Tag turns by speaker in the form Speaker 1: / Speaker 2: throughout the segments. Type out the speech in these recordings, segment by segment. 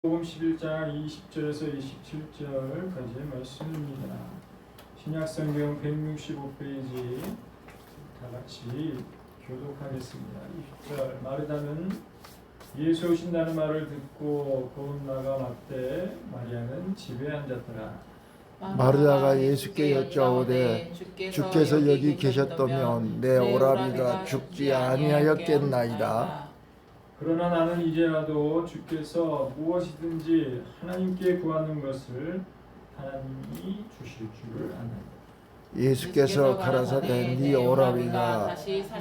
Speaker 1: 복음 11장 20절에서 27절까지의 말씀입니다. 신약성경 165페이지 다같이 교독하겠습니다. 20절 마르다는 예수 오신다는 말을 듣고 곧 나가 맞되 마리아는 집에 앉았더라.
Speaker 2: 마르다가 예수께 여짜오되 주께서 여기 계셨다면 내 오라비가 죽지 아니하였겠나이다.
Speaker 1: 그러나 나는 이제라도 주께서 무엇이든지 하나님께 구하는 것을 하나님이 주실 줄을 아나이다.
Speaker 2: 예수께서 가라사대 네 오라비가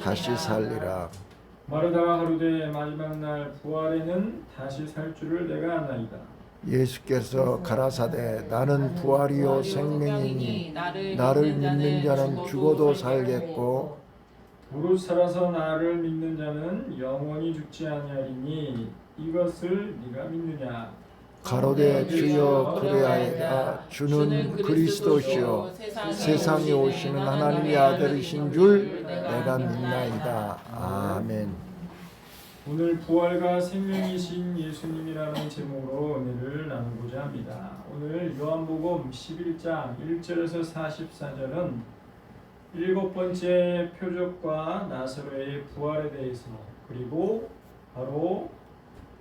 Speaker 2: 다시 살리라.
Speaker 1: 마르다가 가로되 마지막 날 부활에는 다시 살 줄을 내가 아나이다.
Speaker 2: 예수께서 가라사대 나는 부활이요 생명이니 나를 믿는 자는 죽어도 살겠고
Speaker 1: 무릇 살아서 나를 믿는 자는 영원히 죽지 아니하리니 이것을 네가 믿느냐?
Speaker 2: 가로되 주여 그리하여다. 주는 그리스도시요 세상에 오시는 하나님의 아들이신 줄 내가 믿나이다. 아멘.
Speaker 1: 오늘 부활과 생명이신 예수님이라는 제목으로 은혜를 나누고자 합니다. 오늘 요한복음 11장 1절에서 44절은 일곱 번째 표적과 나사로의 부활에 대해서, 그리고 바로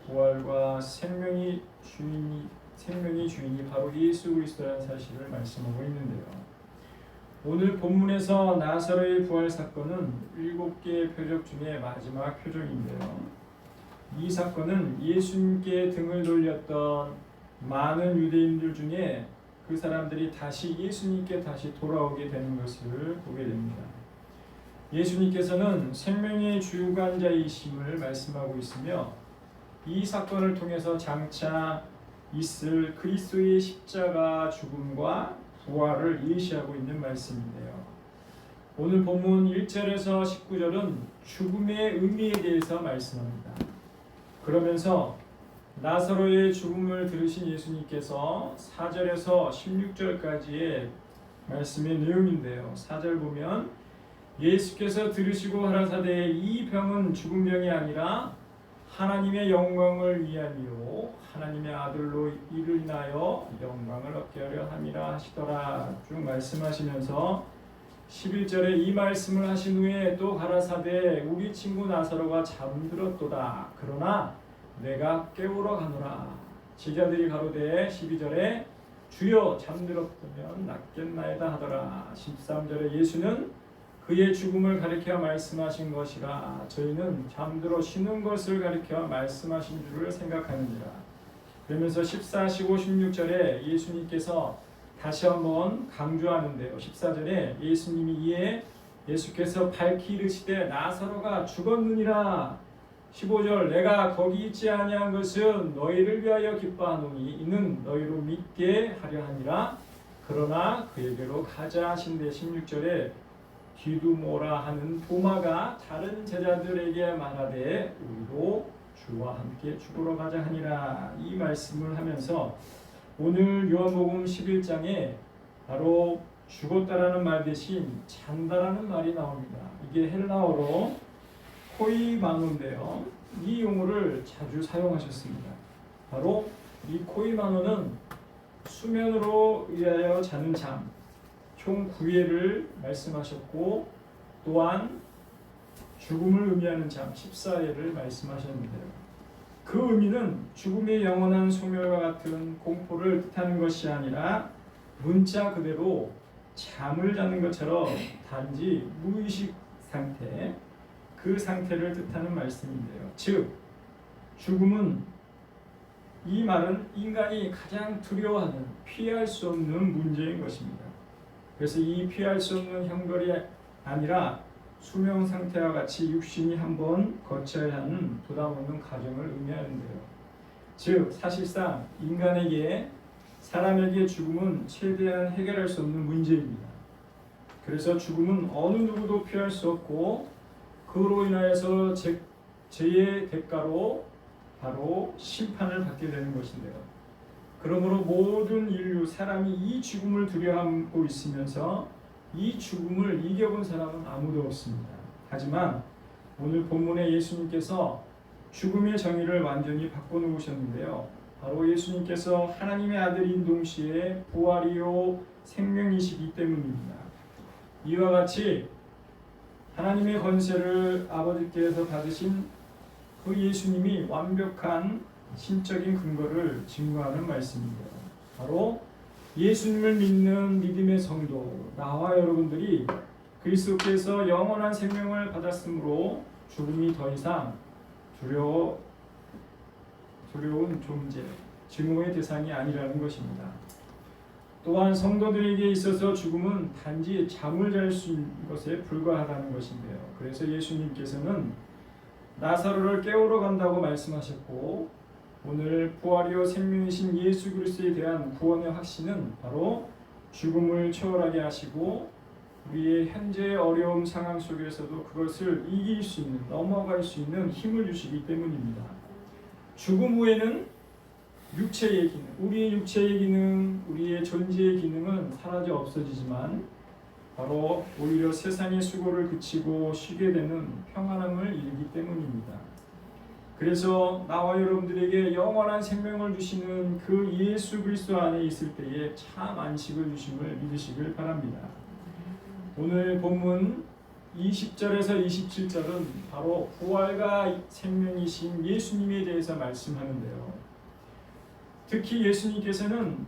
Speaker 1: 부활과 생명이 주인이 바로 예수 그리스도라는 사실을 말씀하고 있는데요. 오늘 본문에서 나사로의 부활 사건은 7개의 표적 중에 마지막 표적인데요. 이 사건은 예수님께 등을 돌렸던 많은 유대인들 중에 그 사람들이 다시 예수님께 다시 돌아오게 되는 것을 보게 됩니다. 예수님께서는 생명의 주관자이심을 말씀하고 있으며 이 사건을 통해서 장차 있을 그리스도의 십자가 죽음과 부활을 예시하고 있는 말씀인데요. 오늘 본문 1절에서 19절은 죽음의 의미에 대해서 말씀합니다. 그러면서 나사로의 죽음을 들으신 예수님께서 4절에서 16절까지의 말씀의 내용인데요. 4절 보면 예수께서 들으시고 가라사대 이 병은 죽은 병이 아니라 하나님의 영광을 위함이요 하나님의 아들로 이를 인하여 영광을 얻게 하려 함이라 하시더라 쭉 말씀하시면서 11절에 이 말씀을 하신 후에 또 가라사대 우리 친구 나사로가 잠들었도다. 그러나 내가 깨우러 가노라. 제자들이 가로되 12절에 주여 잠들었다면 낫겠나이다 하더라. 13절에 예수는 그의 죽음을 가리켜 말씀하신 것이라. 저희는 잠들어 쉬는 것을 가리켜 말씀하신 줄을 생각하느니라. 그러면서 14, 15, 16절에 예수님께서 다시 한번 강조하는데요. 14절에 예수님이 이에 예수께서 밝히 이르시되 나사로가 죽었느니라. 15절 내가 거기 있지 아니한 것은 너희를 위하여 기뻐하노니 이는 너희로 믿게 하려 함이라. 그러나 그에게로 가자 하신대. 16절에 디두모라 하는 도마가 다른 제자들에게 말하되 우리도 주와 함께 죽으러 가자 하니라. 이 말씀을 하면서 오늘 요한복음 11장에 바로 죽었다라는 말 대신 잔다라는 말이 나옵니다. 이게 헬라어로 코이마노인데요. 이 용어를 자주 사용하셨습니다. 바로 이 코이마노는 수면으로 의하여 자는 잠, 총 9회를 말씀하셨고 또한 죽음을 의미하는 잠 14회를 말씀하셨는데요. 그 의미는 죽음의 영원한 소멸과 같은 공포를 뜻하는 것이 아니라 문자 그대로 잠을 자는 것처럼 단지 무의식 상태, 그 상태를 뜻하는 말씀인데요. 즉 죽음은, 이 말은 인간이 가장 두려워하는 피할 수 없는 문제인 것입니다. 그래서 이 피할 수 없는 형벌이 아니라 수명 상태와 같이 육신이 한번 거쳐야 하는 부담 없는 과정을 의미하는데요. 즉 사실상 인간에게, 사람에게 죽음은 최대한 해결할 수 없는 문제입니다. 그래서 죽음은 어느 누구도 피할 수 없고 그로 인하여서 죄의 대가로 바로 심판을 받게 되는 것인데요. 그러므로 모든 인류, 사람이 이 죽음을 두려워하고 있으면서 이 죽음을 이겨본 사람은 아무도 없습니다. 하지만 오늘 본문에 예수님께서 죽음의 정의를 완전히 바꿔놓으셨는데요. 바로 예수님께서 하나님의 아들인 동시에 부활이요 생명이시기 때문입니다. 이와 같이 하나님의 권세를 아버지께서 받으신 그 예수님이 완벽한 신적인 근거를 증거하는 말씀입니다. 바로 예수님을 믿는 믿음의 성도 나와 여러분들이 그리스도께서 영원한 생명을 받았으므로 죽음이 더 이상 두려운 존재, 증오의 대상이 아니라는 것입니다. 또한 성도들에게 있어서 죽음은 단지 잠을 잘 수 있는 것에 불과하다는 것인데요. 그래서 예수님께서는 나사로를 깨우러 간다고 말씀하셨고, 오늘 부활이요 생명이신 예수 그리스도에 대한 구원의 확신은 바로 죽음을 초월하게 하시고 우리의 현재의 어려움 상황 속에서도 그것을 이길 수 있는, 넘어갈 수 있는 힘을 주시기 때문입니다. 죽음 후에는 육체의 기능, 우리의 육체의 기능, 우리의 존재의 기능은 사라져 없어지지만 바로 오히려 세상의 수고를 그치고 쉬게 되는 평안함을 이루기 때문입니다. 그래서 나와 여러분들에게 영원한 생명을 주시는 그 예수 그리스도 안에 있을 때에 참 안식을 주심을 믿으시길 바랍니다. 오늘 본문 20절에서 27절은 바로 부활과 생명이신 예수님에 대해서 말씀하는데요. 특히 예수님께서는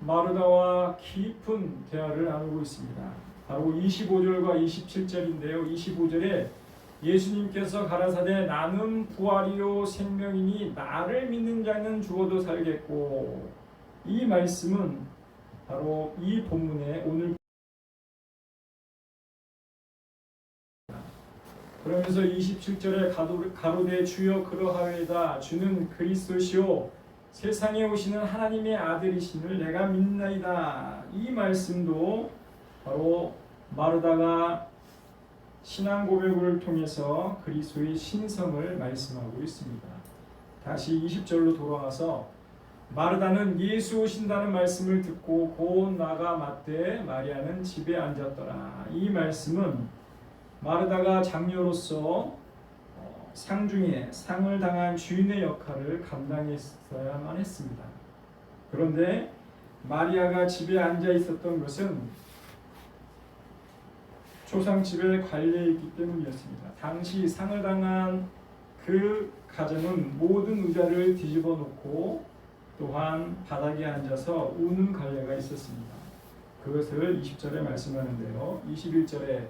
Speaker 1: 마르다와 깊은 대화를 나누고 있습니다. 바로 25절과 27절인데요. 25절에 예수님께서 가라사대 나는 부활이요 생명이니 나를 믿는 자는 죽어도 살겠고, 이 말씀은 바로 이 본문의 오늘 그러면서 27절에 가로되 주여 그러하외다 주는 그리스도시요 세상에 오시는 하나님의 아들이심을 내가 믿나이다. 이 말씀도 바로 마르다가 신앙 고백을 통해서 그리스도의 신성을 말씀하고 있습니다. 다시 20절로 돌아와서 마르다는 예수 오신다는 말씀을 듣고 곧 나가 맞되 마리아는 집에 앉았더라. 이 말씀은 마르다가 장녀로서 상중에 상을 당한 주인의 역할을 감당했어야만 했습니다. 그런데 마리아가 집에 앉아 있었던 것은 초상집의 관례이기 때문이었습니다. 당시 상을 당한 그 가정은 모든 의자를 뒤집어 놓고 또한 바닥에 앉아서 우는 관례가 있었습니다. 그것을 20절에 말씀하는데요. 21절에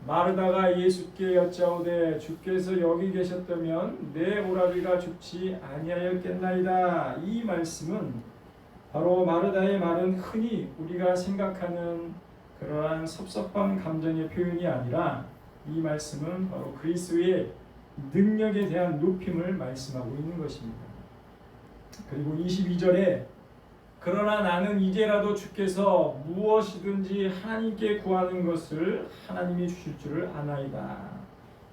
Speaker 1: 마르다가 예수께 여짜오되 주께서 여기 계셨다면 내 오라비가 죽지 아니하였겠나이다. 이 말씀은 바로 마르다의 말은 흔히 우리가 생각하는 그러한 섭섭한 감정의 표현이 아니라 이 말씀은 바로 그리스도의 능력에 대한 높임을 말씀하고 있는 것입니다. 그리고 22절에 그러나 나는 이제라도 주께서 무엇이든지 하나님께 구하는 것을 하나님이 주실 줄을 아나이다.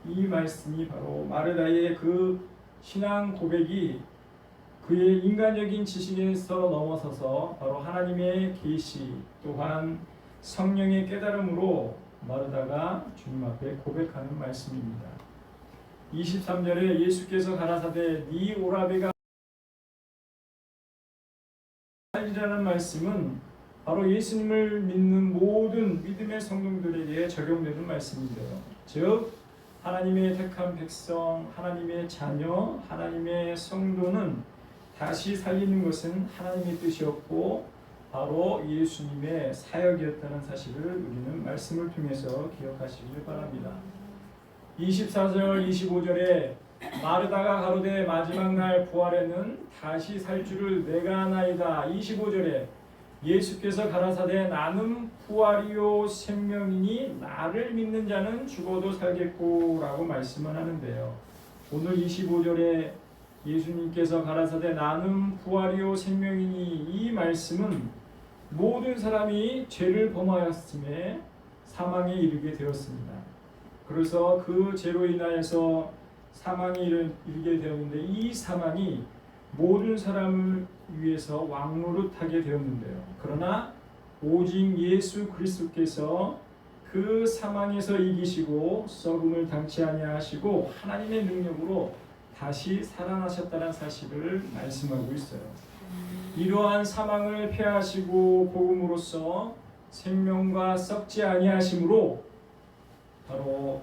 Speaker 1: 이 말씀이 바로 마르다의 그 신앙 고백이 그의 인간적인 지식에서 넘어서서 바로 하나님의 계시 또한 성령의 깨달음으로 마르다가 주님 앞에 고백하는 말씀입니다. 23절에 예수께서 가라사대 네 오라비가 이라는 말씀은 바로 예수님을 믿는 모든 믿음의 성도들에게 적용되는 말씀인데요. 즉 하나님의 택한 백성, 하나님의 자녀, 하나님의 성도는 다시 살리는 것은 하나님의 뜻이었고 바로 예수님의 사역이었다는 사실을 우리는 말씀을 통해서 기억하시길 바랍니다. 24절 25절에 마르다가 가로되 마지막 날 부활에는 다시 살 줄을 내가 아나이다. 25절에 예수께서 가라사대 나는 부활이요 생명이니 나를 믿는 자는 죽어도 살겠고 라고 말씀을 하는데요. 오늘 25절에 예수님께서 가라사대 나는 부활이요 생명이니 이 말씀은 모든 사람이 죄를 범하였음에 사망에 이르게 되었습니다. 그래서 그 죄로 인하여서 사망에 이르게 되었는데 이 사망이 모든 사람을 위해서 왕노릇하게 되었는데요. 그러나 오직 예수 그리스도께서 그 사망에서 이기시고 썩음을 당치 아니하시고 하나님의 능력으로 다시 살아나셨다는 사실을 말씀하고 있어요. 이러한 사망을 패하시고 복음으로써 생명과 썩지 아니하심으로 바로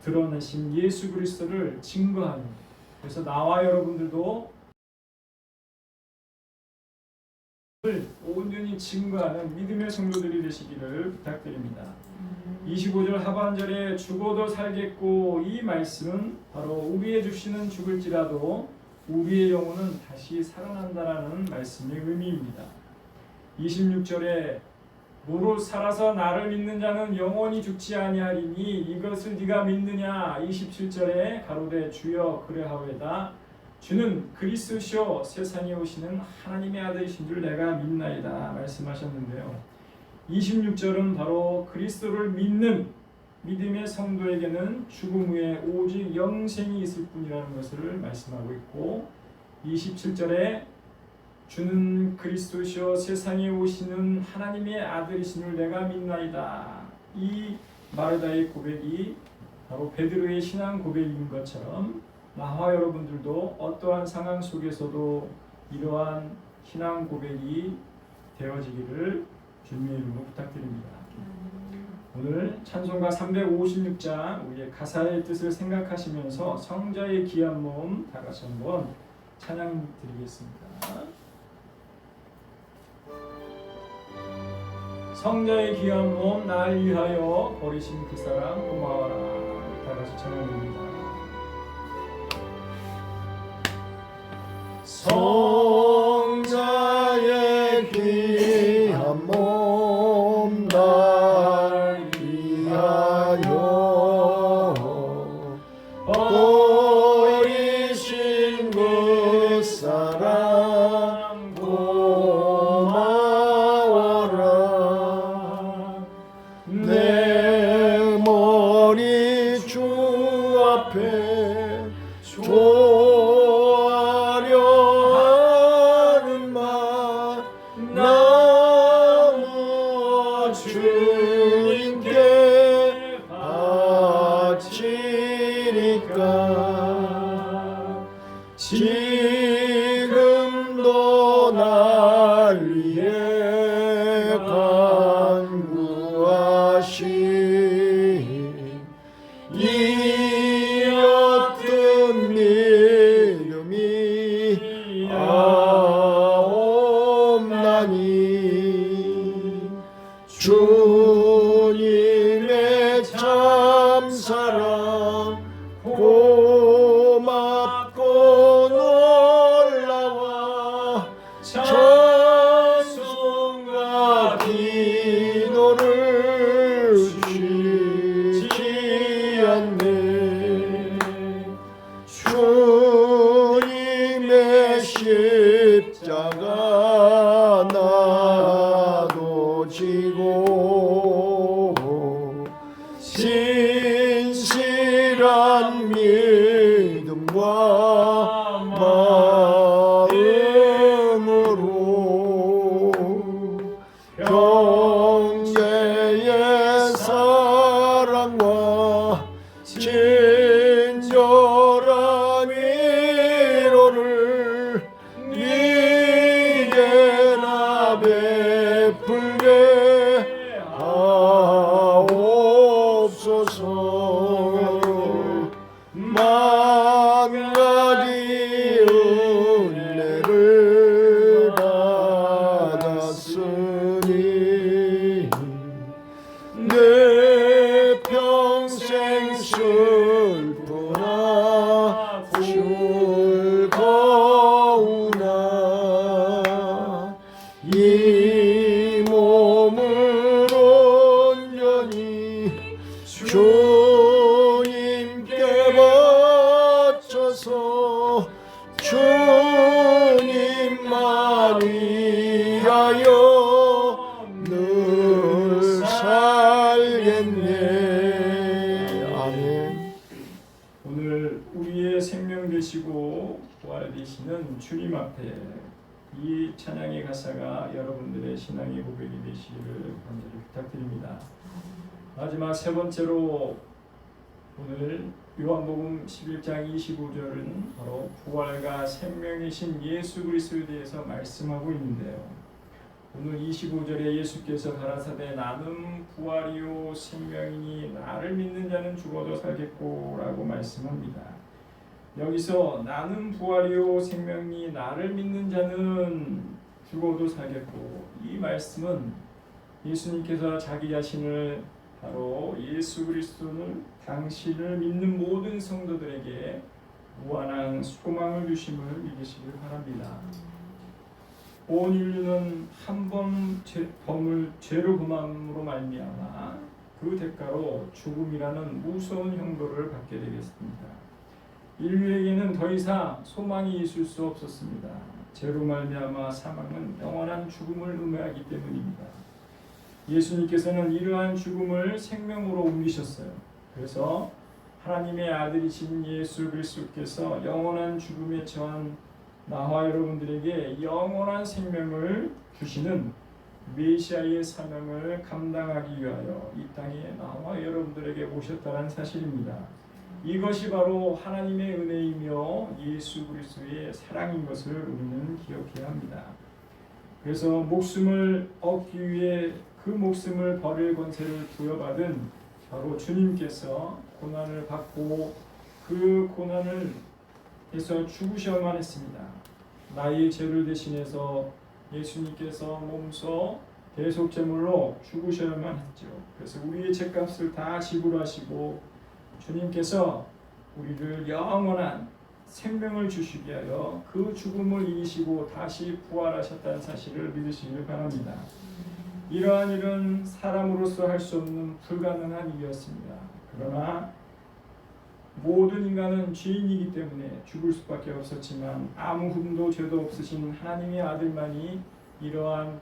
Speaker 1: 드러내신 예수 그리스도를 증거하는, 그래서 나와 여러분들도 온전히 증거하는 믿음의 성도들이 되시기를 부탁드립니다. 25절 하반절에 죽어도 살겠고, 이 말씀은 바로 우리의 주시는 죽을지라도 우리의 영혼은 다시 살아난다라는 말씀의 의미입니다. 26절에 무릇 살아서 나를 믿는 자는 영원히 죽지 아니하리니 이것을 네가 믿느냐. 27절에 가로되 주여 그러하오이다. 주는 그리스도시요 세상에 오시는 하나님의 아들이신 줄 내가 믿나이다 말씀하셨는데요. 26절은 바로 그리스도를 믿는 믿음의 성도에게는 죽음 후에 오직 영생이 있을 뿐이라는 것을 말씀하고 있고, 27절에 주는 그리스도시요 세상에 오시는 하나님의 아들이신 줄 내가 믿나이다. 이 마르다의 고백이 바로 베드로의 신앙 고백인 것처럼 나와 여러분들도 어떠한 상황 속에서도 이러한 신앙 고백이 되어지기를 주님의 이름으로 부탁드립니다. 오늘 찬송가 356장 우리의 가사의 뜻을 생각하시면서 성자의 귀한 몸 다 같이 한번 찬양 드리겠습니다. 성자의 귀한 몸 날 위하여 버리신 그 사랑 고마워라. 다 같이 찬양합니다.
Speaker 2: 성자의 귀한 몸 날 위하여 버리신 그 사랑 고마워라. 내 머리 주 앞에 주님께 바치니까 지금도 날 위해 간구하신 이 어떤 믿음이 없나니 주님의 참사랑 고맙고 놀라워 찬송과 기도를 쉬지 않네. 주님의 십자가 나도 지고 진실한 믿음과 마음으로 형제의 사랑과 친절한 위로를 미래나 베풀게 하옵소서. 만 가지 은혜를 받았으니 내 평생 슬프나 즐거우나 이 몸을 온전히 주님께 바쳐서 주님만 위하여 늘 살겠네. 아멘.
Speaker 1: 오늘 우리의 생명 되시고 부활 되시는 주님 앞에 이 찬양의 가사가 여러분들의 신앙의 고백이 되시기를 간절히 부탁드립니다. 마지막 세 번째로 오늘 요한복음 11장 25절은 바로 부활과 생명이신 예수 그리스도에 대해서 말씀하고 있는데요. 오늘 25절에 예수께서 가라사대 나는 부활이요 생명이니 나를 믿는 자는 죽어도 살겠고 라고 말씀합니다. 여기서 나는 부활이요 생명이니 나를 믿는 자는 죽어도 살겠고, 이 말씀은 예수님께서 자기 자신을 바로 예수 그리스도는 당신을 믿는 모든 성도들에게 무한한 소망을 주심을 믿으시길 바랍니다. 온 인류는 한 번 범을 죄로 범함으로 말미암아 그 대가로 죽음이라는 무서운 형벌을 받게 되겠습니다. 인류에게는 더 이상 소망이 있을 수 없었습니다. 죄로 말미암아 사망은 영원한 죽음을 의미하기 때문입니다. 예수님께서는 이러한 죽음을 생명으로 옮기셨어요. 그래서 하나님의 아들이신 예수 그리스도께서 영원한 죽음에 처한 나와 여러분들에게 영원한 생명을 주시는 메시아의 사명을 감당하기 위하여 이 땅에 나와 여러분들에게 오셨다는 사실입니다. 이것이 바로 하나님의 은혜이며 예수 그리스도의 사랑인 것을 우리는 기억해야 합니다. 그래서 목숨을 얻기 위해 그 목숨을 버릴 권세를 부여받은 바로 주님께서 고난을 받고 그 고난을 해서 죽으셔야만 했습니다. 나의 죄를 대신해서 예수님께서 몸소 대속제물로 죽으셔야만 했죠. 그래서 우리의 죄값을 다 지불하시고 주님께서 우리를 영원한 생명을 주시기 위하여 그 죽음을 이기시고 다시 부활하셨다는 사실을 믿으시길 바랍니다. 이러한 일은 사람으로서 할 수 없는 불가능한 일이었습니다. 그러나 모든 인간은 죄인이기 때문에 죽을 수밖에 없었지만 아무 흠도 죄도 없으신 하나님의 아들만이 이러한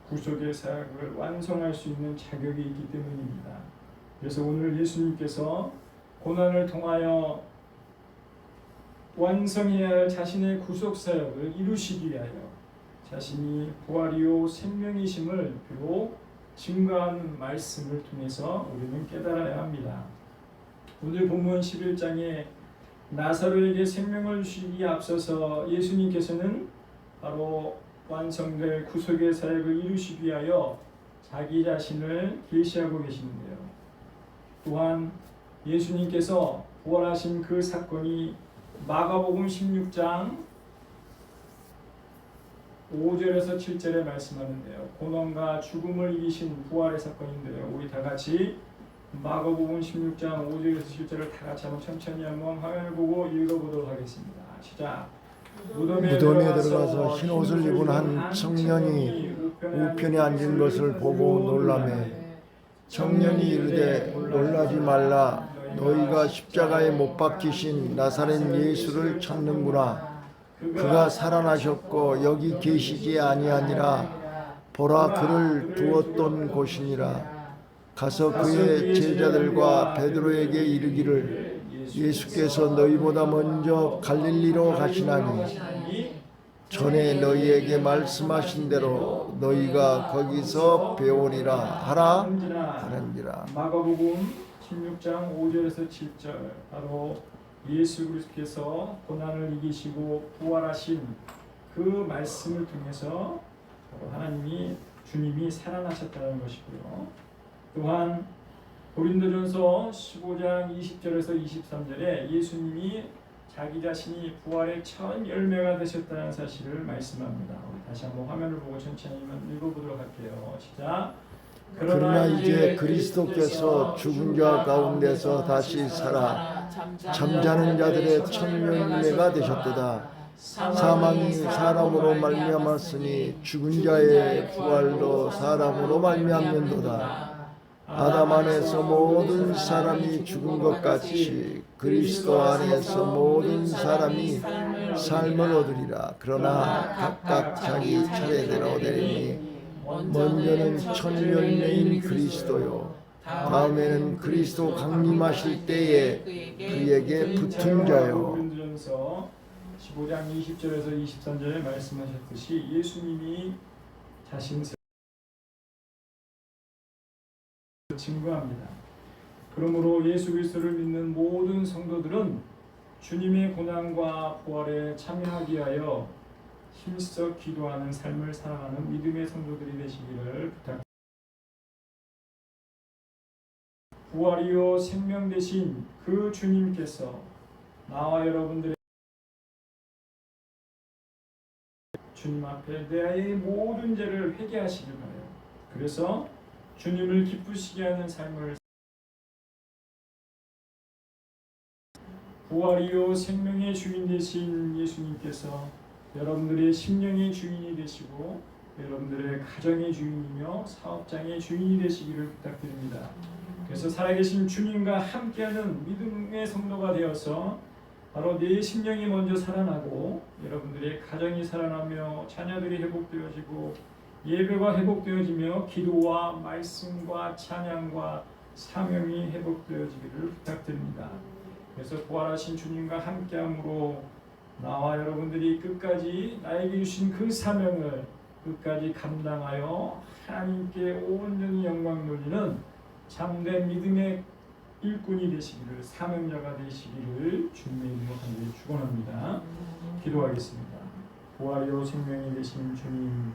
Speaker 1: 구속의 사역을 완성할 수 있는 자격이 있기 때문입니다. 그래서 오늘 예수님께서 고난을 통하여 완성해야 할 자신의 구속 사역을 이루시기 위하여 자신이 부활이요 생명이심을 비로 증거하는 말씀을 통해서 우리는 깨달아야 합니다. 오늘 본문 11장에 나사로에게 생명을 주시기에 앞서서 예수님께서는 바로 완성될 구속의 사역을 이루시기 위하여 자기 자신을 계시하고 계시는데요. 또한 예수님께서 부활하신 그 사건이 마가복음 16장 5절에서 7절에 말씀하는데요. 고난과 죽음을 이기신 부활의 사건인데요. 우리 다 같이 마가복음 16장 5절에서 7절을 다 같이 한번 천천히 한번 화면을 보고 읽어보도록 하겠습니다. 시작.
Speaker 2: 무덤에 들어가서 흰 옷을 입은 한 청년이 우편에 앉은 것을 보고 놀라매 청년이 이르되 놀라지 말라. 너희가 십자가에 못 박히신 나사렛 예수를 찾는구나. 그가 살아나셨고 여기 계시지 아니하니라. 보라, 그를 두었던 곳이니라. 가서 그의 제자들과 베드로에게 이르기를 예수께서 너희보다 먼저 갈릴리로 가시나니 전에 너희에게 말씀하신 대로 너희가 거기서 배우리라 하는지라.
Speaker 1: 마가복음 16장 5절에서 7절 바로 예수 그리스도께서 고난을 이기시고 부활하신 그 말씀을 통해서 하나님이 주님이 살아나셨다는 것이고요. 또한 고린도전서 15장 20절에서 23절에 예수님이 자기 자신이 부활의 첫 열매가 되셨다는 사실을 말씀합니다. 우리 다시 한번 화면을 보고 천천히 읽어보도록 할게요. 시작.
Speaker 2: 그러나 이제 그리스도께서 죽은 자 가운데서 다시 살아 잠자는 자들의 첫 열매가 되셨도다. 사망이 사람으로 말미암았으니 죽은 자의 부활도 사람으로 말미암는도다. 아담 안에서 모든 사람이 죽은 것 같이 그리스도 안에서 모든 사람이 삶을 얻으리라. 그러나 각각 자기 차례대로 되리니 먼저는 첫 열매인 그리스도요 다음에는 그리스도 강림하실 때에 그에게 붙은 자요.
Speaker 1: 고린도전서 15장 20절에서 23절에 말씀하셨듯이 예수님이 자신 증거합니다. 그러므로 예수 그리스도를 믿는 모든 성도들은 주님의 고난과 부활에 참여하기 위하여 힘써 기도하는 삶을 살아가는 믿음의 성도들이 되시기를 부탁드립니다. 부활이요 생명 되신 그 주님께서 나와 여러분들의 주님 앞에 내 모든 죄를 회개하시길 바라요. 그래서 주님을 기쁘시게 하는 삶을 부활이요 생명의 주인 되신 예수님께서 여러분들의 심령의 주인이 되시고 여러분들의 가정의 주인이며 사업장의 주인이 되시기를 부탁드립니다. 그래서 살아계신 주님과 함께하는 믿음의 성도가 되어서 바로 내 심령이 먼저 살아나고 여러분들의 가정이 살아나며 자녀들이 회복되어지고 예배가 회복되어지며 기도와 말씀과 찬양과 사명이 회복되어지기를 부탁드립니다. 그래서 부활하신 주님과 함께함으로 나와 여러분들이 끝까지 나에게 주신 그 사명을 끝까지 감당하여 하나님께 온전히 영광 돌리는 참된 믿음의 일꾼이 되시기를, 사명자가 되시기를 주님의 이름으로 간절히 축원합니다. 기도하겠습니다. 부활이요 생명이 되신 주님,